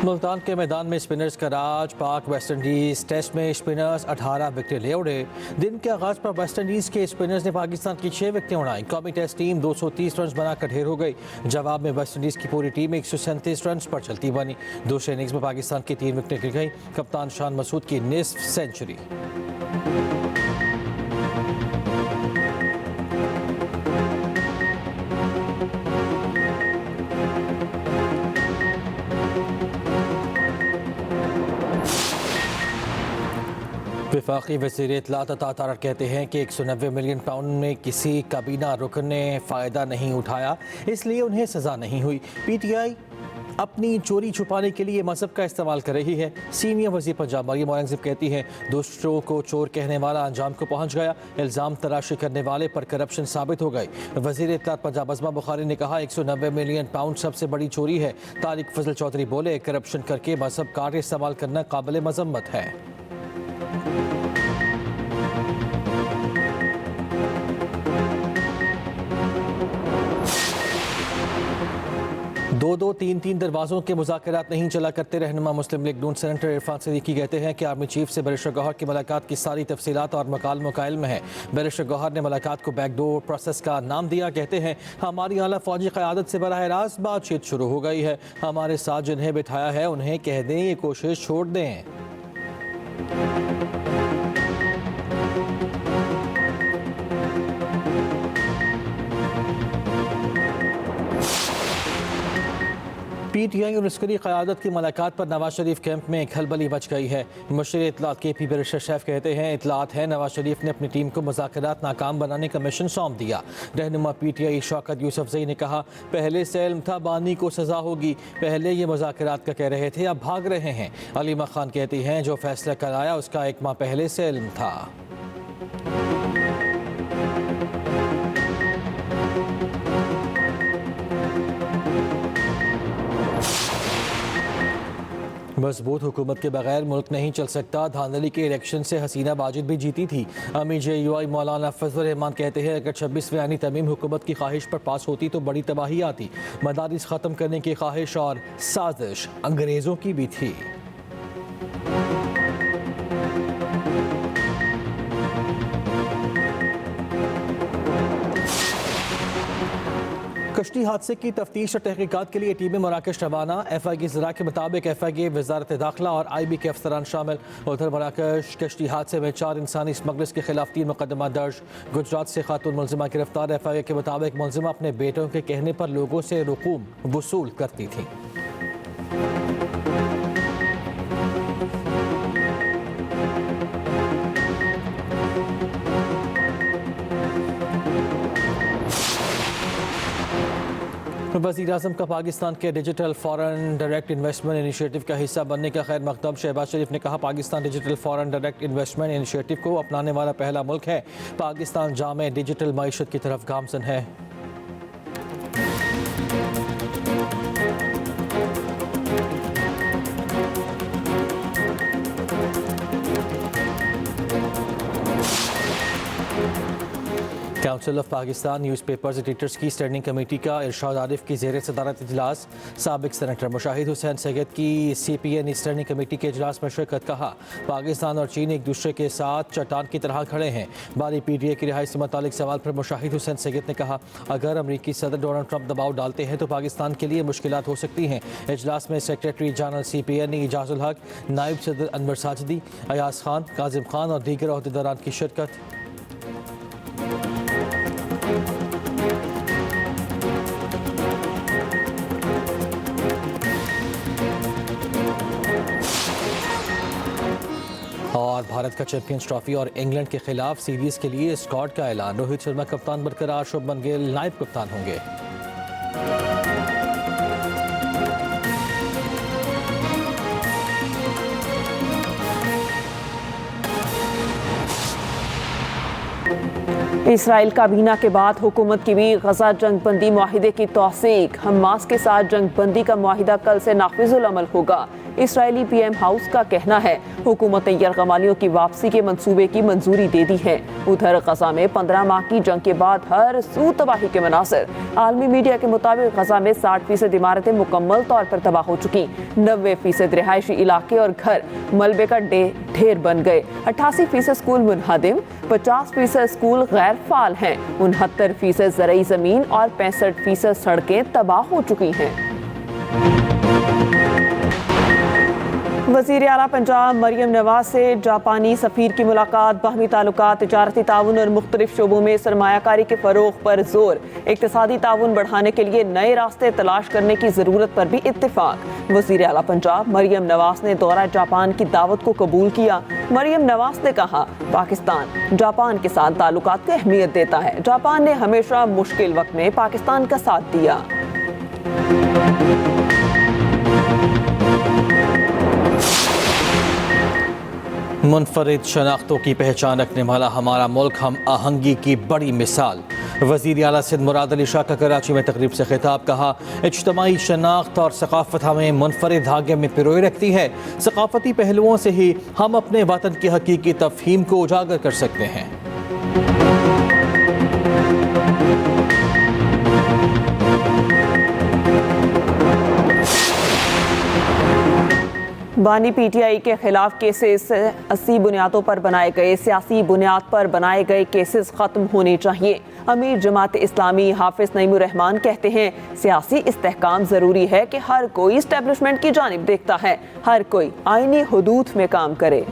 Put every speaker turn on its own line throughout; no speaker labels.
मुल्तान के मैदान में स्पिनर्स का राज। पाक वेस्ट इंडीज टेस्ट में स्पिनर्स 18 विकेटें ले उड़े। दिन के आगाज पर वेस्ट इंडीज के स्पिनर्स ने पाकिस्तान की 6 विकेटें उड़ाई। कौमी टेस्ट टीम 230 रन बनाकर ढेर हो गई। जवाब में वेस्ट इंडीज की पूरी टीम 137 रन पर चलती बनी। दूसरे इनिंग्स में पाकिस्तान की 3 विकेटें गिर गई। कप्तान शान मसूद की निस्फ सेंचुरी। वफाकी वज़ीर इत्तलात अता तारक कहते हैं कि 190 मिलियन पाउंड में किसी काबीना रुकन ने फ़ायदा नहीं उठाया, इसलिए उन्हें सज़ा नहीं हुई। PTI अपनी चोरी छुपाने के लिए मजहब का इस्तेमाल कर रही है। सीनियर वज़ीर पंजाब मरियम औरंगज़ेब कहती हैं दूसरों को चोर कहने वाला अंजाम को पहुँच गया। इल्ज़ाम तराशी करने वाले पर करप्शन साबित हो गई। वज़ीर इत्तलात पंजाब अज़मा बुखारी ने कहा 190 मिलियन पाउंड सबसे बड़ी चोरी है। तारिक फजल चौधरी बोले करप्शन करके मजहब कार्ड इस्तेमाल करना काबिल मज़म्मत है। 2-2, 3-3 दरवाज़ों के मुज़ाकरात नहीं चला करते। रहनुमा मुस्लिम लीग नून सेनेटर इरफान सिद्दीकी कहते हैं कि आर्मी चीफ से बैरिस्टर गौहर की मुलाकात की सारी तफसीलात और मकाल मुकाइल में है। बैरिस्टर गौहर ने मुलाकात को बैकडोर प्रोसेस का नाम दिया। कहते हैं हमारी आला फौजी क़यादत से बराह रास्त बातचीत शुरू हो गई है। हमारे साथ जिन्हें बिठाया है उन्हें कह दें ये कोशिश छोड़ दें। PTI और उसकी क़यादत की मुलाकात पर नवाज शरीफ कैंप में खलबली मच गई है। मुशीर इत्तलात KP बैरिस्टर शैफ कहते हैं इत्तलात है नवाज शरीफ ने अपनी टीम को मुज़ाकरात नाकाम बनाने का मिशन सौंप दिया। रहनुमा PTI शौकत यूसुफजई ने कहा पहले से इल्म था बानी को सज़ा होगी, पहले ये मुज़ाकरात का कह रहे थे अब भाग रहे हैं। अलीमा खान कहती हैं जो फैसला कराया उसका 1 माह पहले से इल्म था। मजबूत हुकूमत के बगैर मुल्क नहीं चल सकता। धांधली के इलेक्शन से हसीना वाजिद भी जीती थी। अमीर JUI मौलाना फजल रहमान कहते हैं अगर 26वीं आनी तरमीम हुकूमत की ख्वाहिश पर पास होती तो बड़ी तबाही आती। मदारिस ख़त्म करने की ख्वाहिश और साजिश अंग्रेज़ों की भी थी। कश्ती हादसे की तफ्तीश और तहकीकात के लिए टीमें मराकश रवाना। FI की ज़रा के मुताबिक FI वज़ारत दाखिला और IB के अफसरान शामिल। उधर मराकश कश्ती हादसे में 4 इंसानी स्मगलर्स के खिलाफ 3 मुकदमा दर्ज। गुजरात से खातून मुलजिमा गिरफ्तार। FI के मुताबिक मुलजिमा अपने बेटों के कहने पर लोगों से रुकूम वसूल करती थी। वज़ीर आज़म का पाकिस्तान के digital foreign direct investment initiative का हिस्सा बनने का खैर मकदम। शहबाज शरीफ ने कहा Pakistan digital foreign direct investment initiative को अपनाने वाला पहला मुल्क है। पाकिस्तान जामे डिजिटल मईशत की तरफ गामज़न है। Council of Pakistan newspapers editors की स्टैंडिंग कमेटी का इरशाद आरिफ की ज़ेर सदारत इजलास। साबिक सेनेटर मुशाहिद हुसैन सैयद की CPN स्टैंडिंग कमेटी के इजलास में शिरकत। कहा पाकिस्तान और चीन एक दूसरे के साथ चट्टान की तरह खड़े हैं। बारी PTI की रिहाई से मुतालिक सवाल पर मुशाहिद हुसैन सैयद ने कहा अगर अमरीकी सदर डोनाल्ड ट्रंप दबाव डालते हैं तो पाकिस्तान के लिए मुश्किलात हो सकती हैं। इजलास में सेक्रेटरी जनरल CPN इजाजुल हक, नायब सदर अनवर साजिदी, अयाज खान, काजिम खान और दीगर अहदेदारान की शिरकत। और भारत का चैंपियंस ट्रॉफी और इंग्लैंड के खिलाफ सीरीज के लिए स्क्वाड का ऐलान। रोहित शर्मा कप्तान बरकरार, शुभमन गिल नायब कप्तान होंगे।
इसराइल काबीना के बाद हुकूमत की भी गजा जंग बंदी मुआहिदे की तौसीक। हमास के साथ जंग बंदी का मुआहिदा कल से नाफिजुल अमल होगा। इसराइली पीएम हाउस का कहना है हुकूमत ने यरगमालियों की वापसी के मंसूबे की मंजूरी दे दी है। उधर गजा में 15 माह की जंग के बाद हर सू तबाही के मनासिर। आलमी मीडिया के मुताबिक गजा में 60% इमारतें मुकम्मल तौर पर तबाह हो चुकी, 90% रिहायशी इलाके और घर मलबे का ढेर बन गए, 88% स्कूल मुनहदिम, 50% स्कूल गैर फाल हैं, 69% ज़रई ज़मीन और 65% सड़कें तबाह हो चुकी हैं। वज़ीर आला पंजाब मरियम नवाज से जापानी सफ़ीर की मुलाकात, बाहमी ताल्लुकात, तिजारती ताउन और मुख्तलिफ शोबों में सरमायाकारी के फ़रोग़ पर जोर, इक़्तिसादी ताउन बढ़ाने के लिए नए रास्ते तलाश करने की ज़रूरत पर भी इत्तिफ़ाक़। वज़ीर आला पंजाब मरियम नवाज ने दौरा जापान की दावत को कबूल किया। मरियम नवाज ने कहा, पाकिस्तान जापान के साथ ताल्लुकात को अहमियत देता है। जापान ने हमेशा मुश्किल वक्त में पाकिस्तान का साथ दिया।
मुनफरिद शनाख्तों की पहचान रखने वाला हमारा मुल्क हम आहंगी की बड़ी मिसाल। वज़ीर आला सिंध मुराद अली शाह का कराची में तकरीब से खिताब, कहा इज्तमाई शनाख्त और सकाफ़त हमें मुनफरिद धागे में पिरोए रखती है। सकाफ़ती पहलुओं से ही हम अपने वतन की हकीकी तफ़हीम को उजागर कर सकते हैं।
बानी पीटीआई के खिलाफ केसेस 80 बुनियादों पर बनाए गए, सियासी बुनियाद पर बनाए गए केसेस खत्म होने चाहिए। अमीर जमात इस्लामी हाफिज नईमुर रहमान कहते हैं, सियासी इस्तेहकाम ज़रूरी है कि हर कोई इस्टेब्लिशमेंट की जानिब देखता है, हर कोई आईनी हुदूद में काम करे।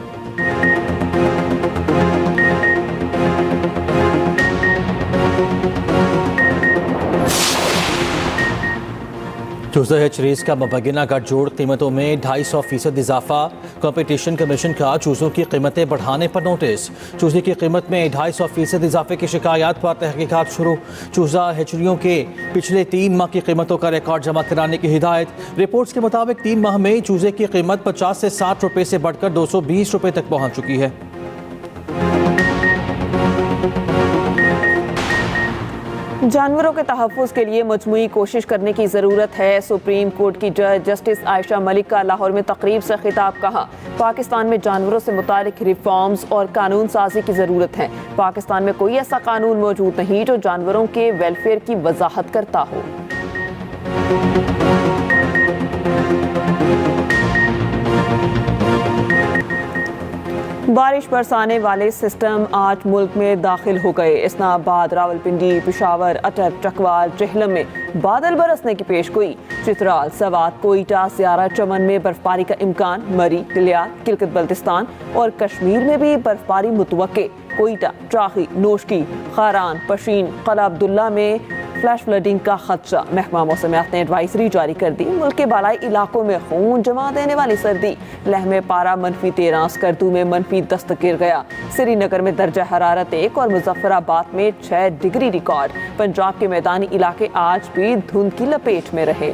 चूज़ा हैचरीज का मुबैना गठजोड़ कीमतों में 250% इजाफा। कंपटीशन कमीशन का चूज़ों की कीमतें बढ़ाने पर नोटिस। चूज़े की कीमत में 250% इजाफे की शिकायत पर तहकीकात शुरू। चूज़ा हैचरियों के पिछले 3 माह की कीमतों का रिकॉर्ड जमा कराने की हिदायत। रिपोर्ट्स के मुताबिक 3 माह में चूज़े की कीमत 50 से 60 रुपये से बढ़कर 220 रुपये तक पहुँच चुकी है।
जानवरों के तहफ़्फ़ुज़ के लिए मजमूई कोशिश करने की ज़रूरत है। सुप्रीम कोर्ट की जज जस्टिस आयशा मलिक का लाहौर में तकरीब से खिताब, कहा पाकिस्तान में जानवरों से मुतालिक रिफॉर्म्स और कानून साजी की ज़रूरत है। पाकिस्तान में कोई ऐसा कानून मौजूद नहीं जो जानवरों के वेलफेयर की वजाहत करता हो। बारिश बरसाने वाले सिस्टम आज मुल्क में दाखिल हो गए। इस्लामाबाद, रावलपिंडी, पिशावर, अटक, चकवाल, जेहलम में बादल बरसने की पेशगोई। चित्राल, सवात, कोयटा, सियारा, चमन में बर्फबारी का इम्कान। मरी, किलियात, किलकत बल्तिस्तान और कश्मीर में भी बर्फबारी मुतवक्के। कोयटा, ट्राही, नोशकी, खारान, पशीन, कला अब्दुल्ला में फ्लैश फ्लडिंग का खदशा। महकमा मौसमियात ने एडवाइजरी जारी कर दी। मुल्क के बालाई इलाकों में खून जमा देने वाली सर्दी। लह में पारा -13, स्कर्दू में -10 गिर गया। श्रीनगर में दर्जा हरारत 1 और मुजफ्फराबाद में 6 डिग्री रिकॉर्ड। पंजाब के मैदानी इलाके आज भी धुंध की लपेट में रहे।